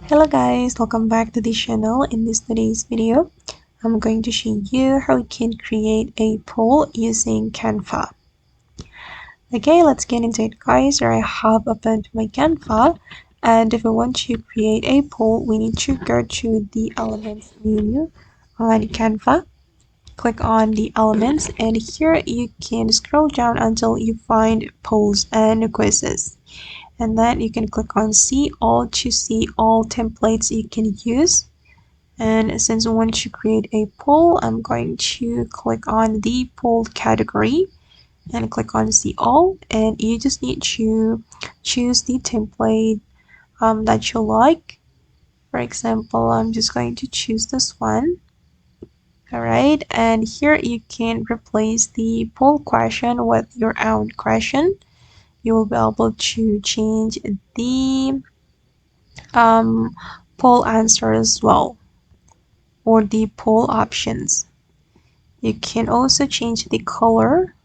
Hello guys, welcome back to the channel. In today's video, I'm going to show you how you can create a poll using Canva. Okay, let's get into it guys. Here I have opened my Canva, and if we want to create a poll, we need to go to the elements menu on Canva. Click on the elements, and here you can scroll down until you find polls and quizzes. And then you can click on see all to see all templates you can use. And since I want to create a poll, I'm going to click on the poll category and click on see all, and you just need to choose the template that you like. For example, I'm just going to choose this one. Alright, and here you can replace the poll question with your own question. You will be able to change the poll answer as well, or the poll options. You can also change the color.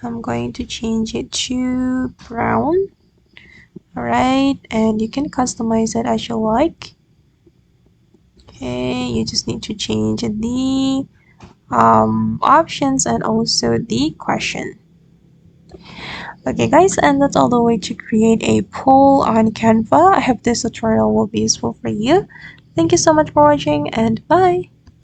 I'm going to change it to brown. Alright, and you can customize it as you like. Okay, you just need to change the options and also the question. Okay guys, and that's all the way to create a poll on Canva. I hope this tutorial will be useful for you. Thank you so much for watching, and bye.